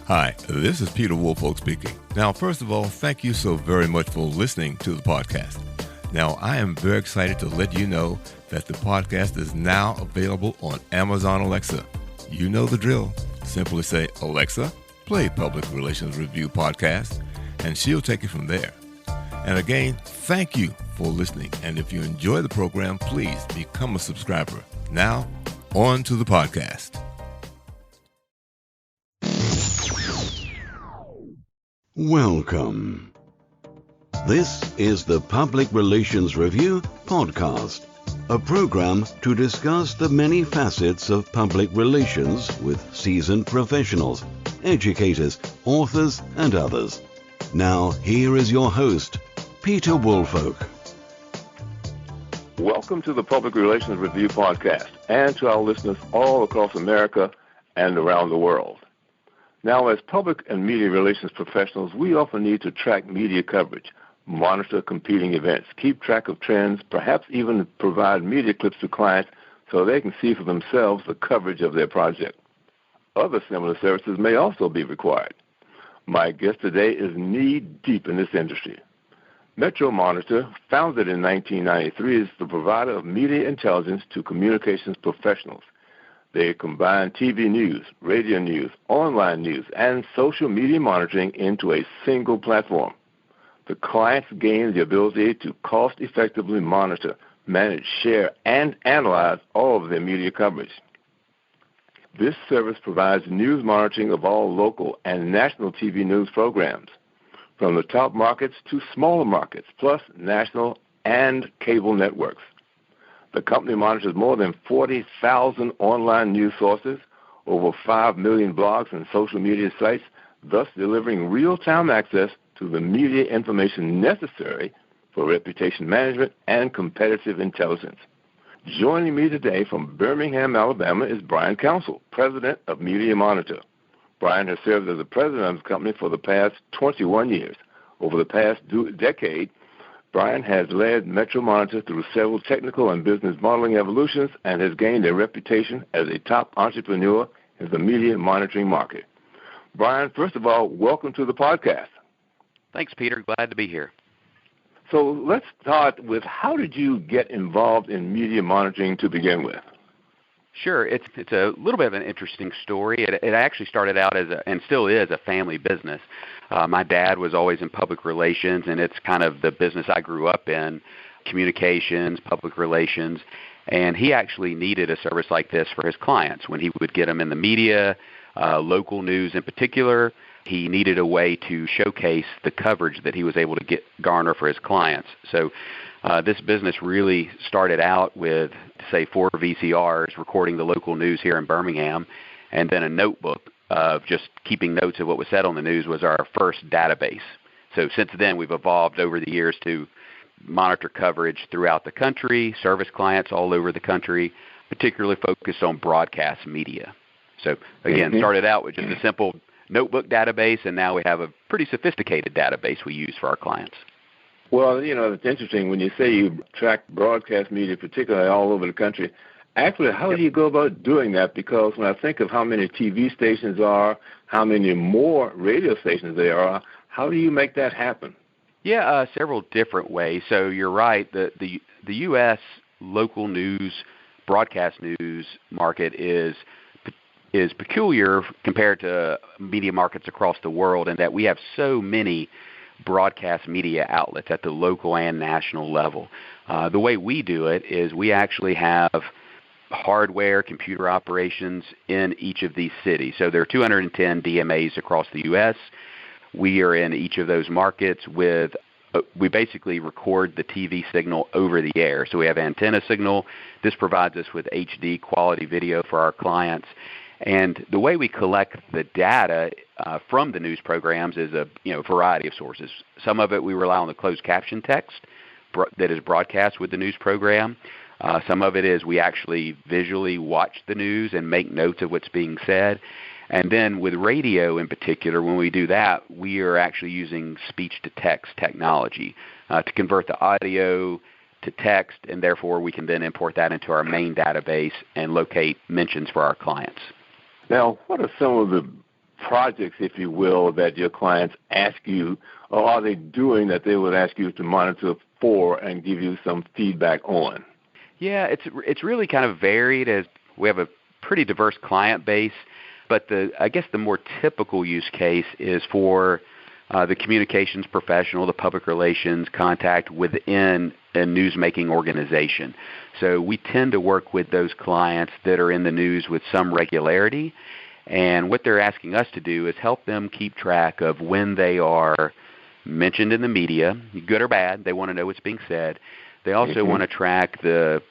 Hi, this is Peter Woolfolk speaking. Now, first of all, thank you so very much for listening to the podcast. Now, I am very excited to let you know that the podcast is now available on Amazon Alexa. You know the drill. Simply say, Alexa, play Public Relations Review Podcast, and she'll take it from there. And again, thank you for listening. And if you enjoy the program, please become a subscriber. Now, on to the podcast. Welcome. This is the Public Relations Review Podcast, a program to discuss the many facets of public relations with seasoned professionals, educators, authors, and others. Now, here is your host, Peter Woolfolk. Welcome to the Public Relations Review Podcast, and to our listeners all across America and around the world. Now, as public and media relations professionals, we often need to track media coverage, monitor competing events, keep track of trends, perhaps even provide media clips to clients so they can see for themselves the coverage of their project. Other similar services may also be required. My guest today is knee-deep in this industry. Metro Monitor, founded in 1993, is the provider of media intelligence to communications professionals. They combine TV news, radio news, online news, and social media monitoring into a single platform. The clients gain the ability to cost-effectively monitor, manage, share, and analyze all of their media coverage. This service provides news monitoring of all local and national TV news programs, from the top markets to smaller markets, plus national and cable networks. The company monitors more than 40,000 online news sources, over 5 million blogs and social media sites, thus delivering real-time access to the media information necessary for reputation management and competitive intelligence. Joining me today from Birmingham, Alabama, is Brian Council, president of Media Monitor. Brian has served as the president of the company for the past 21 years. Over the past decade, Brian has led Metro Monitor through several technical and business modeling evolutions and has gained a reputation as a top entrepreneur in the media monitoring market. Brian, first of all, welcome to the podcast. Thanks, Peter. Glad to be here. So let's start with, how did you get involved in media monitoring to begin with? Sure. It's a little bit of an interesting story. It actually started out and still is, a family business. My dad was always in public relations, and it's kind of the business I grew up in, communications, public relations, and he actually needed a service like this for his clients. When he would get them in the media, local news in particular, he needed a way to showcase the coverage that he was able to garner for his clients. So this business really started out with, say, 4 VCRs recording the local news here in Birmingham, and then a notebook of just keeping notes of what was said on the news was our first database. So since then, we've evolved over the years to monitor coverage throughout the country, service clients all over the country, particularly focused on broadcast media. So again, started out with just a simple notebook database, and now we have a pretty sophisticated database we use for our clients. Well, you know, it's interesting when you say you track broadcast media, particularly all over the country. Actually, how do you go about doing that? Because when I think of how many TV stations are, how many more radio stations there are, how do you make that happen? Yeah, several different ways. So you're right. The U.S. local news, broadcast news market is peculiar compared to media markets across the world, in that we have so many broadcast media outlets at the local and national level. The way we do it is we actually have hardware, computer operations in each of these cities. So there are 210 DMAs across the U.S. We are in each of those markets with we basically record the TV signal over the air. So we have antenna signal. This provides us with HD quality video for our clients. And the way we collect the data from the news programs is a variety of sources. Some of it we rely on the closed caption text that is broadcast with the news program. Some of it is we actually visually watch the news and make notes of what's being said. And then with radio in particular, when we do that, we are actually using speech-to-text technology to convert the audio to text, and therefore we can then import that into our main database and locate mentions for our clients. Now, what are some of the projects, if you will, that your clients ask you, or are they doing that they would ask you to monitor for and give you some feedback on? Yeah, it's really kind of varied, as we have a pretty diverse client base, but I guess the more typical use case is for the communications professional, the public relations contact within a news-making organization. So we tend to work with those clients that are in the news with some regularity, and what they're asking us to do is help them keep track of when they are mentioned in the media, good or bad. They want to know what's being said. They also want to track the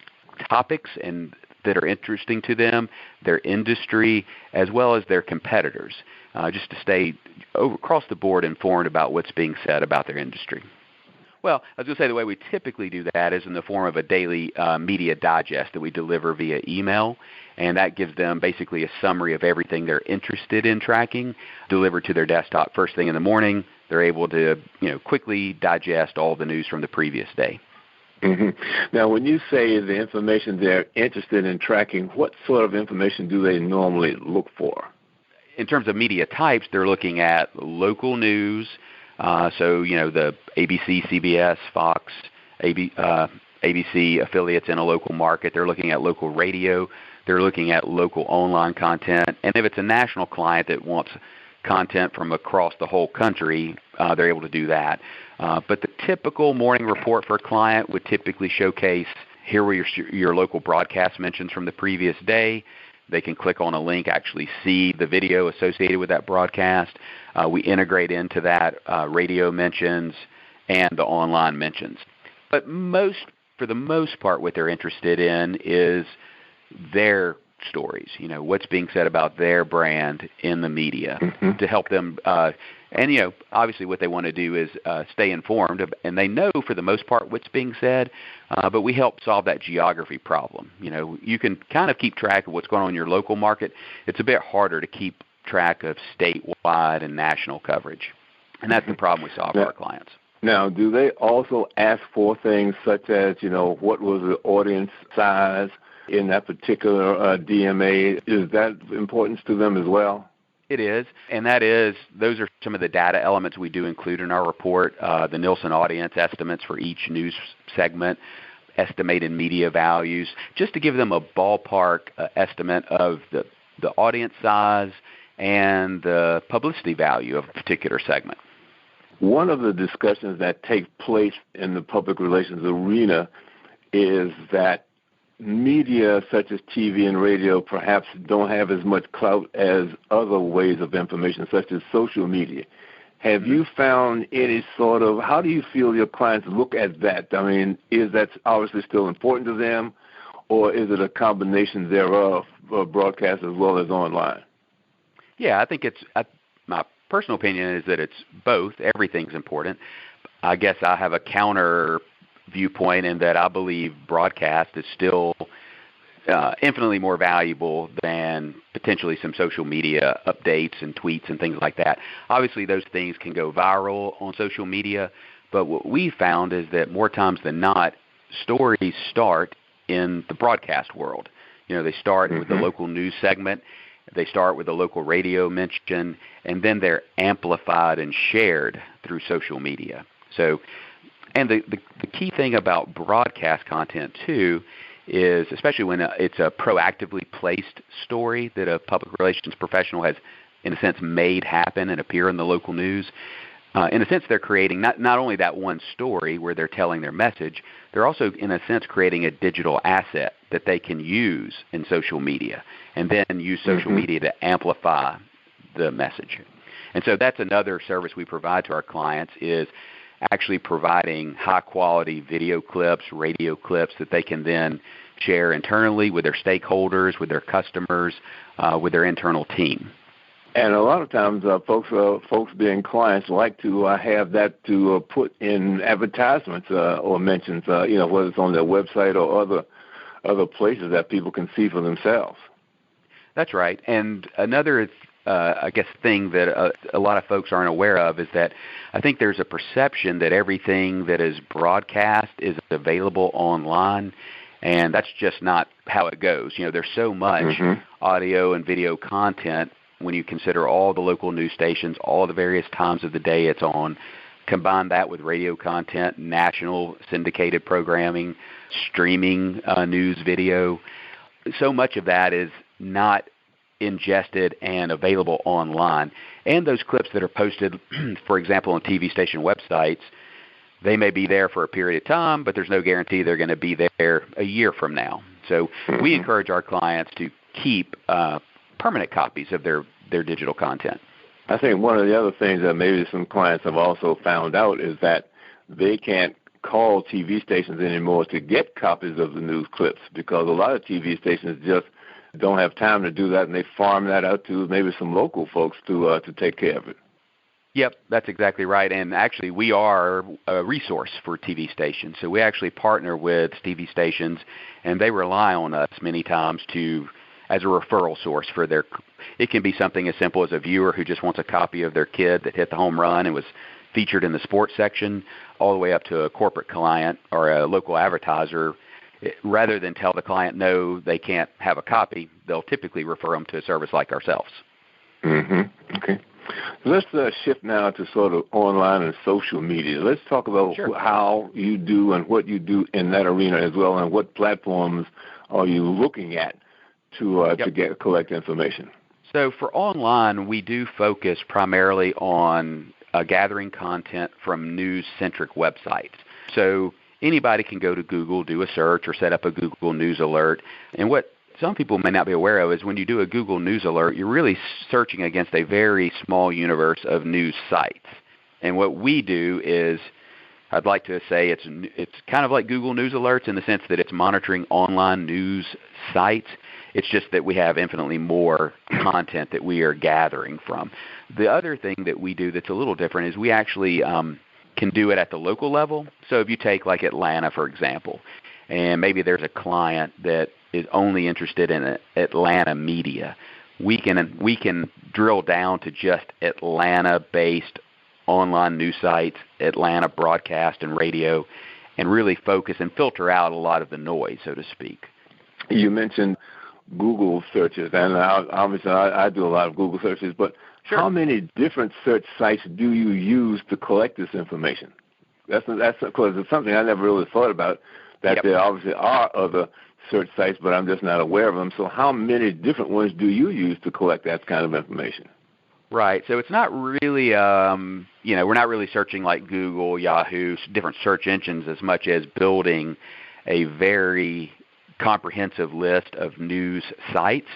topics and that are interesting to them, their industry, as well as their competitors, just to stay across the board informed about what's being said about their industry. Well, I was going to say the way we typically do that is in the form of a daily media digest that we deliver via email, and that gives them basically a summary of everything they're interested in tracking, delivered to their desktop first thing in the morning. They're able to quickly digest all the news from the previous day. Mm-hmm. Now, when you say the information they're interested in tracking, what sort of information do they normally look for? In terms of media types, they're looking at local news, so the ABC, CBS, Fox, ABC affiliates in a local market. They're looking at local radio. They're looking at local online content. And if it's a national client that wants content from across the whole country, they're able to do that. But the typical morning report for a client would typically showcase, here were your local broadcast mentions from the previous day. They can click on a link, actually see the video associated with that broadcast. We integrate into that radio mentions and the online mentions. But for the most part, what they're interested in is their stories, what's being said about their brand in the media to help them. And obviously what they want to do is stay informed, and they know for the most part what's being said, but we help solve that geography problem. You can kind of keep track of what's going on in your local market. It's a bit harder to keep track of statewide and national coverage, and that's the problem we solve for our clients. Now, do they also ask for things such as, what was the audience size in that particular DMA? Is that importance to them as well? It is, and those are some of the data elements we do include in our report, the Nielsen audience estimates for each news segment, estimated media values, just to give them a ballpark estimate of the audience size and the publicity value of a particular segment. One of the discussions that take place in the public relations arena is that media such as TV and radio perhaps don't have as much clout as other ways of information, such as social media. Have you found any sort of, how do you feel your clients look at that? I mean, is that obviously still important to them, or is it a combination thereof, broadcast as well as online? Yeah, I think my personal opinion is that it's both. Everything's important. I guess I have a counter viewpoint in that I believe broadcast is still infinitely more valuable than potentially some social media updates and tweets and things like that. Obviously, those things can go viral on social media, but what we found is that more times than not, stories start in the broadcast world. They start with the local news segment, they start with a local radio mention, and then they're amplified and shared through social media. So, and the key thing about broadcast content, too, is especially when it's a proactively placed story that a public relations professional has, in a sense, made happen and appear in the local news. In a sense, they're creating not only that one story where they're telling their message, they're also, in a sense, creating a digital asset that they can use in social media and then use social media to amplify the message. And so that's another service we provide to our clients, is actually providing high-quality video clips, radio clips that they can then share internally with their stakeholders, with their customers, with their internal team. And a lot of times, folks being clients like to have that to put in advertisements or mentions, whether it's on their website or other places that people can see for themselves. That's right. And another thing that a lot of folks aren't aware of is that I think there's a perception that everything that is broadcast is available online, and that's just not how it goes. There's so much audio and video content when you consider all the local news stations, all the various times of the day it's on. Combine that with radio content, national syndicated programming, streaming news video. So much of that is not ingested and available online. And those clips that are posted, for example, on TV station websites, they may be there for a period of time, but there's no guarantee they're going to be there a year from now. So we encourage our clients to keep permanent copies of their digital content. I think one of the other things that maybe some clients have also found out is that they can't call TV stations anymore to get copies of the news clips, because a lot of TV stations just don't have time to do that, and they farm that out to maybe some local folks to take care of it. Yep, that's exactly right. And actually, we are a resource for TV stations. So we actually partner with TV stations, and they rely on us many times as a referral source for their. It can be something as simple as a viewer who just wants a copy of their kid that hit the home run and was featured in the sports section, all the way up to a corporate client or a local advertiser. Rather than tell the client no, they can't have a copy, they'll typically refer them to a service like ourselves. Mm-hmm. Okay. Let's shift now to sort of online and social media. Let's talk about how you do and what you do in that arena as well, and what platforms are you looking at to collect information. So for online, we do focus primarily on gathering content from news-centric websites. So anybody can go to Google, do a search, or set up a Google News alert. And what some people may not be aware of is when you do a Google News alert, you're really searching against a very small universe of news sites. And what we do is, I'd like to say it's kind of like Google News alerts in the sense that it's monitoring online news sites. It's just that we have infinitely more content that we are gathering from. The other thing that we do that's a little different is we actually can do it at the local level. So if you take like Atlanta, for example, and maybe there's a client that is only interested in Atlanta media, we can drill down to just Atlanta-based online news sites, Atlanta broadcast and radio, and really focus and filter out a lot of the noise, so to speak. You mentioned Google searches, and obviously I do a lot of Google searches, but how many different search sites do you use to collect this information? That's because it's something I never really thought about, that there obviously are other search sites, but I'm just not aware of them. So how many different ones do you use to collect that kind of information? Right. So it's not really, we're not really searching like Google, Yahoo, different search engines as much as building a very comprehensive list of news sites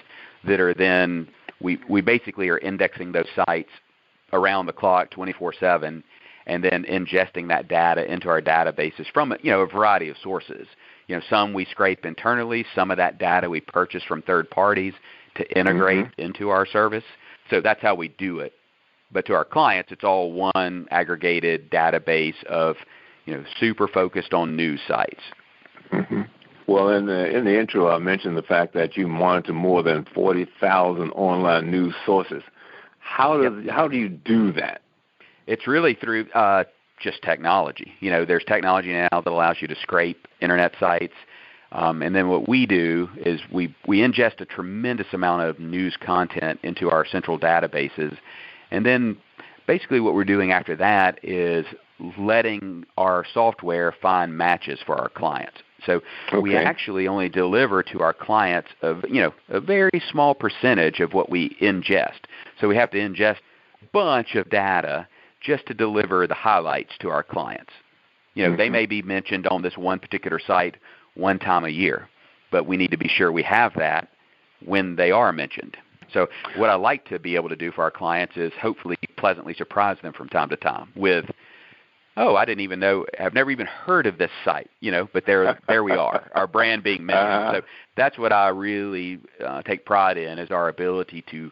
that are then, we basically are indexing those sites around the clock 24/7 and then ingesting that data into our databases from, a variety of sources. Some we scrape internally, some of that data we purchase from third parties to integrate into our service. So that's how we do it. But to our clients, it's all one aggregated database of, super focused on news sites. Mm-hmm. Well, in the intro, I mentioned the fact that you monitor more than 40,000 online news sources. How do you do that? It's really through just technology. There's technology now that allows you to scrape internet sites. And then what we do is we ingest a tremendous amount of news content into our central databases. And then basically what we're doing after that is letting our software find matches for our clients. So we actually only deliver to our clients a very small percentage of what we ingest. So we have to ingest a bunch of data just to deliver the highlights to our clients. They may be mentioned on this one particular site one time a year, but we need to be sure we have that when they are mentioned. So what I like to be able to do for our clients is hopefully pleasantly surprise them from time to time with, I didn't even know, I've never even heard of this site, but there we are, our brand being mentioned. So that's what I really take pride in, is our ability to,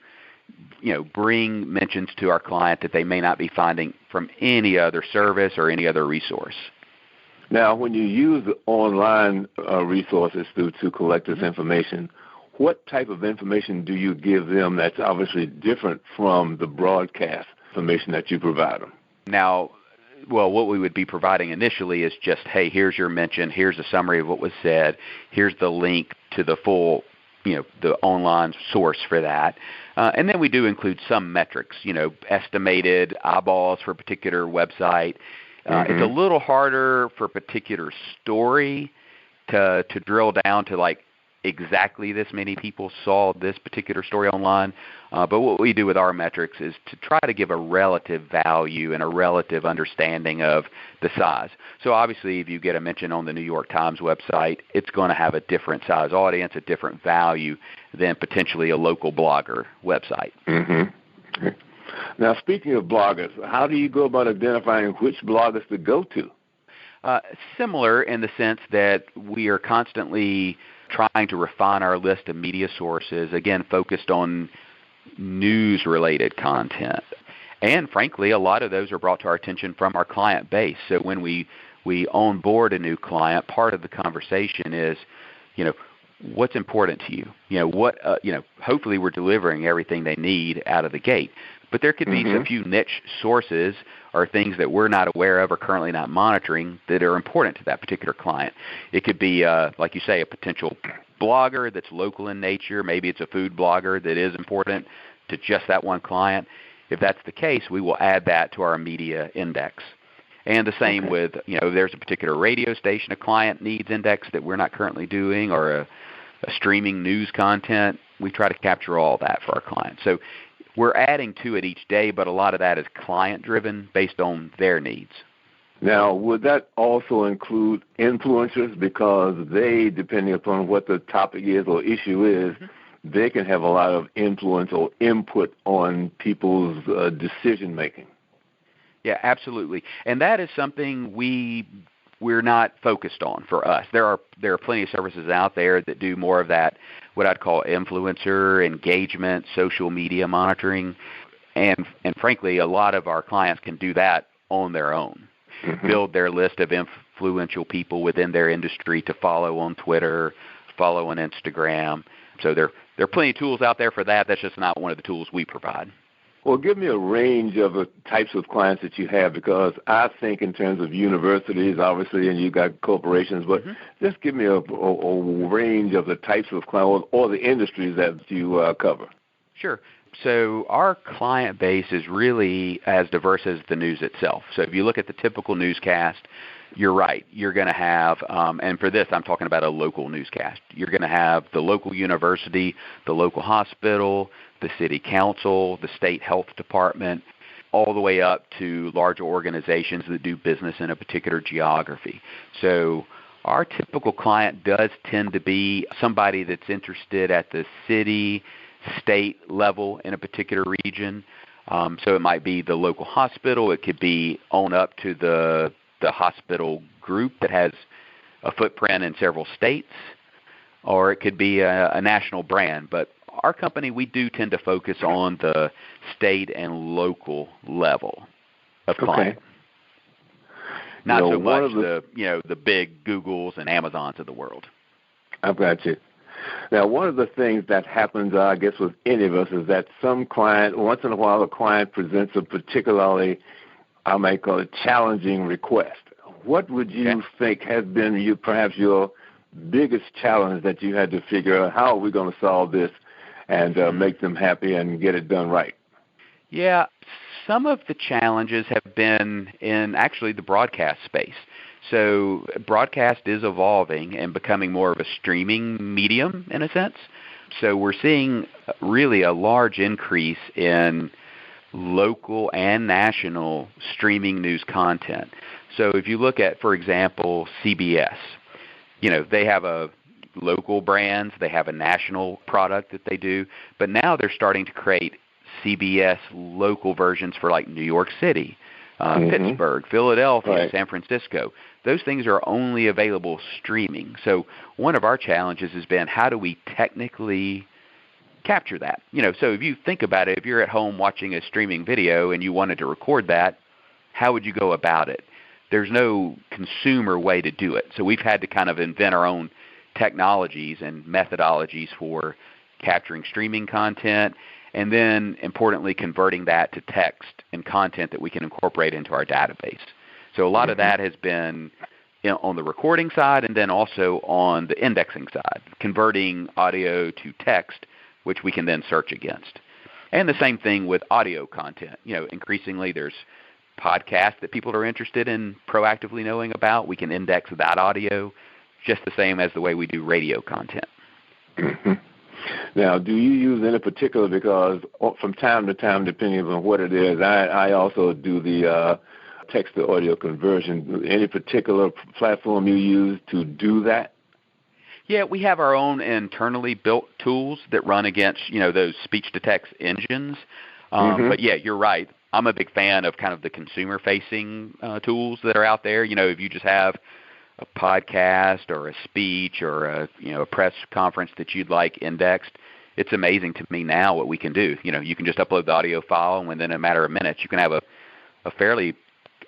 bring mentions to our client that they may not be finding from any other service or any other resource. Now, when you use online resources to collect this information, what type of information do you give them that's obviously different from the broadcast information that you provide them? Now, what we would be providing initially is just, hey, here's your mention, here's a summary of what was said, here's the link to the full, the online source for that. And then we do include some metrics, estimated eyeballs for a particular website. It's a little harder for a particular story to drill down to like exactly this many people saw this particular story online. But what we do with our metrics is to try to give a relative value and a relative understanding of the size. So obviously if you get a mention on the New York Times website, it's going to have a different size audience, a different value than potentially a local blogger website. Mm-hmm. Now, speaking of bloggers, how do you go about identifying which bloggers to go to? Similar in the sense that we are constantly trying to refine our list of media sources, again, focused on news-related content. And frankly, a lot of those are brought to our attention from our client base. So when we onboard a new client, part of the conversation is, what's important to you? Hopefully we're delivering everything they need out of the gate. But there could be a few niche sources or things that we're not aware of or currently not monitoring that are important to that particular client. It could be, like you say, a potential blogger that's local in nature. Maybe it's a food blogger that is important to just that one client. If that's the case, we will add that to our media index. And the same with, there's a particular radio station a client needs index that we're not currently doing, or a streaming news content. We try to capture all that for our clients. So we're adding to it each day, but a lot of that is client-driven based on their needs. Now, would that also include influencers? Because they, depending upon what the topic is or issue is, they can have a lot of influence or input on people's decision-making. Yeah, absolutely. And that is something we're not focused on for us. There are plenty of services out there that do more of that, what I'd call influencer engagement, social media monitoring, and frankly, a lot of our clients can do that on their own. Build their list of influential people within their industry to follow on Twitter, follow on Instagram. So there are plenty of tools out there for that. That's just not one of the tools we provide. Well, give me a range of the types of clients that you have, because I think in terms of universities, obviously, and you got corporations, but just give me a range of the types of clients or the industries that you cover. Sure. So our client base is really as diverse as the news itself. So if you look at the typical newscast, you're right. You're going to have, and for this I'm talking about a local newscast, you're going to have the local university, the local hospital, the city council, the state health department, all the way up to larger organizations that do business in a particular geography. So our typical client does tend to be somebody that's interested at the city, state level in a particular region. So it might be the local hospital. It could be on up to the hospital group that has a footprint in several states, or it could be a national brand. But our company, we do tend to focus on the state and local level of client. Not so much the big Googles and Amazons of the world. I've got you. Now, one of the things that happens, I guess, with any of us is that some client, once in a while, a client presents a particularly, I might call it, challenging request. What would you think has been perhaps your biggest challenge that you had to figure out? How are we going to solve this and make them happy and get it done right? Yeah, some of the challenges have been in actually the broadcast space. So broadcast is evolving and becoming more of a streaming medium in a sense. So we're seeing really a large increase in local and national streaming news content. So if you look at, for example, CBS, they have a local brands, they have a national product that they do, but now they're starting to create CBS local versions for like New York City, Pittsburgh, Philadelphia, San Francisco. Those things are only available streaming. So one of our challenges has been, how do we technically capture that? So if you think about it, if you're at home watching a streaming video and you wanted to record that, how would you go about it? There's no consumer way to do it. So we've had to kind of invent our own technologies and methodologies for capturing streaming content, and then importantly converting that to text and content that we can incorporate into our database. So a lot of that has been on the recording side, and then also on the indexing side, converting audio to text, which we can then search against. And the same thing with audio content. Increasingly there's podcasts that people are interested in proactively knowing about. We can index that audio just the same as the way we do radio content. Mm-hmm. Now, do you use any particular, because from time to time, depending on what it is, I also do the text-to-audio conversion. Any particular platform you use to do that? Yeah, we have our own internally built tools that run against, those speech-to-text engines. But, yeah, you're right. I'm a big fan of kind of the consumer-facing tools that are out there. If you just have a podcast or a speech or a press conference that you'd like indexed, it's amazing to me now what we can do. You can just upload the audio file, and within a matter of minutes, you can have a fairly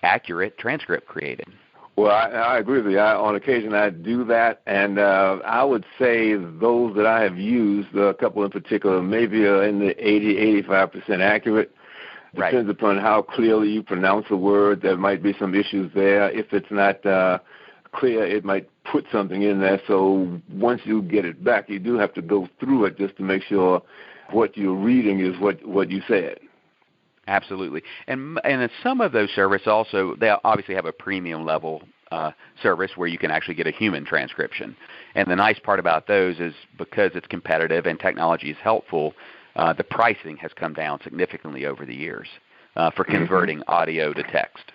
accurate transcript created. Well, I agree with you. On occasion, I do that, and I would say those that I have used, a couple in particular, maybe in the 80-85% accurate. Right. Depends upon how clearly you pronounce a word. There might be some issues there. If it's not clear, it might put something in there. So once you get it back, you do have to go through it just to make sure what you're reading is what you said. Absolutely. And some of those services also, they obviously have a premium level service where you can actually get a human transcription. And the nice part about those is because it's competitive and technology is helpful, the pricing has come down significantly over the years for converting audio to text.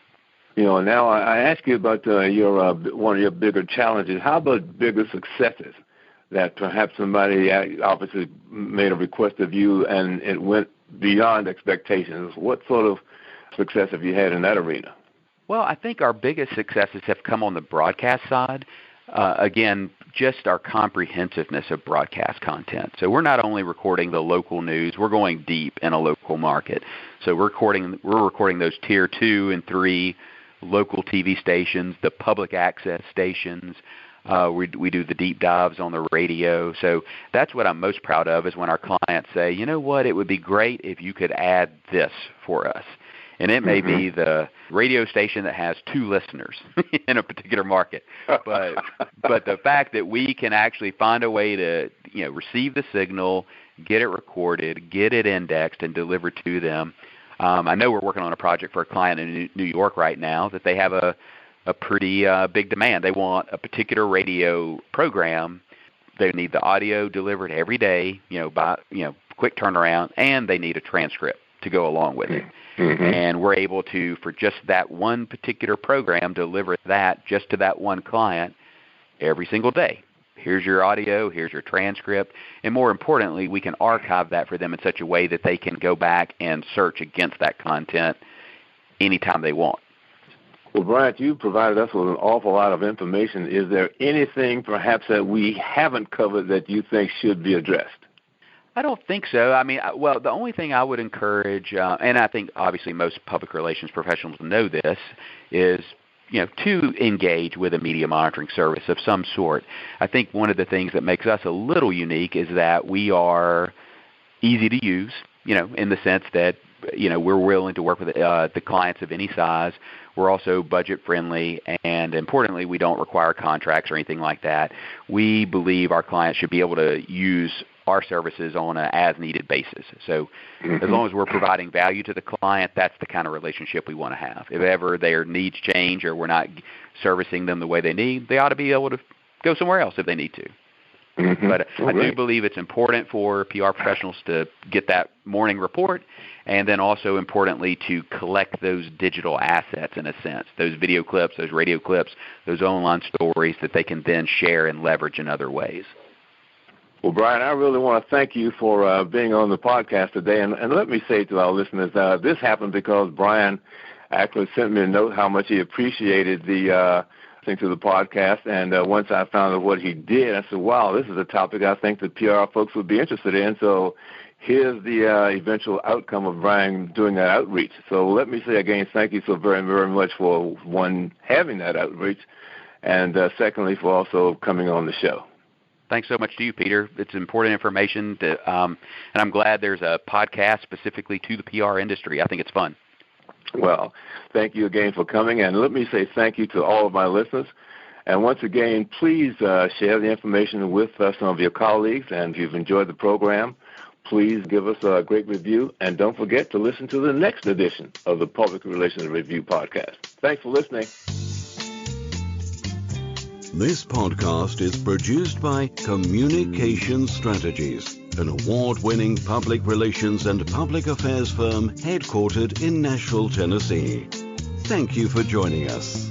Now I ask you about your one of your bigger challenges. How about bigger successes that perhaps somebody obviously made a request of you and it went beyond expectations? What sort of success have you had in that arena? Well, I think our biggest successes have come on the broadcast side. Again, just our comprehensiveness of broadcast content. So we're not only recording the local news, we're going deep in a local market. So we're recording those tier 2 and 3 local TV stations, the public access stations. We do the deep dives on the radio. So that's what I'm most proud of, is when our clients say, you know what, it would be great if you could add this for us. And it may be the radio station that has 2 listeners in a particular market. But the fact that we can actually find a way to receive the signal, get it recorded, get it indexed, and delivered to them. I know we're working on a project for a client in New York right now that they have a pretty big demand. They want a particular radio program. They need the audio delivered every day, by quick turnaround, and they need a transcript to go along with it. And we're able to, for just that one particular program, deliver that just to that one client every single day. Here's your audio, here's your transcript, and more importantly, we can archive that for them in such a way that they can go back and search against that content anytime they want. Well, Bryant, you provided us with an awful lot of information. Is there anything perhaps that we haven't covered that you think should be addressed? I don't think so. I mean, well, the only thing I would encourage, and I think obviously most public relations professionals know this, is to engage with a media monitoring service of some sort. I think one of the things that makes us a little unique is that we are easy to use, in the sense that, we're willing to work with the clients of any size. We're also budget friendly, and importantly, we don't require contracts or anything like that. We believe our clients should be able to use our services on an as-needed basis. So as long as we're providing value to the client, that's the kind of relationship we want to have. If ever their needs change or we're not servicing them the way they need, they ought to be able to go somewhere else if they need to. But I do believe it's important for PR professionals to get that morning report, and then also importantly to collect those digital assets in a sense, those video clips, those radio clips, those online stories that they can then share and leverage in other ways. Well, Brian, I really want to thank you for being on the podcast today. And let me say to our listeners, this happened because Brian actually sent me a note how much he appreciated the listening to the podcast. And once I found out what he did, I said, wow, this is a topic I think the PR folks would be interested in. So here's the eventual outcome of Brian doing that outreach. So let me say again, thank you so very, very much for, one, having that outreach, and secondly, for also coming on the show. Thanks so much to you, Peter. It's important information, and I'm glad there's a podcast specifically to the PR industry. I think it's fun. Well, thank you again for coming, and let me say thank you to all of my listeners. And once again, please share the information with some of your colleagues, and if you've enjoyed the program, Please give us a great review, and don't forget to listen to the next edition of the Public Relations Review podcast. Thanks for listening. This podcast is produced by Communication Strategies, an award-winning public relations and public affairs firm headquartered in Nashville, Tennessee. Thank you for joining us.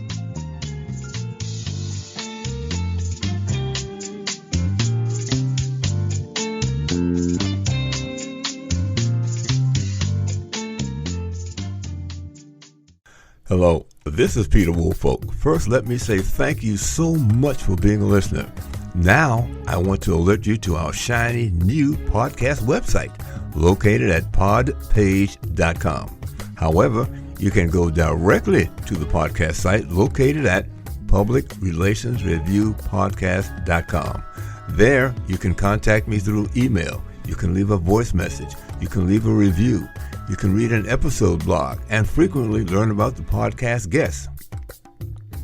Hello, this is Peter Woolfolk. First, let me say thank you so much for being a listener. Now, I want to alert you to our shiny new podcast website located at podpage.com. However, you can go directly to the podcast site located at publicrelationsreviewpodcast.com. There, you can contact me through email. You can leave a voice message. You can leave a review. You can read an episode blog and frequently learn about the podcast guests.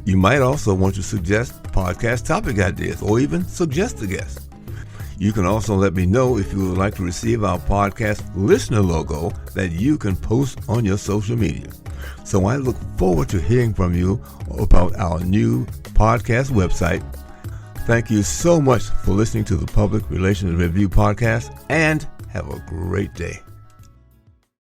You might also want to suggest podcast topic ideas or even suggest a guest. You can also let me know if you would like to receive our podcast listener logo that you can post on your social media. So I look forward to hearing from you about our new podcast website. Thank you so much for listening to the Public Relations Review podcast, and have a great day.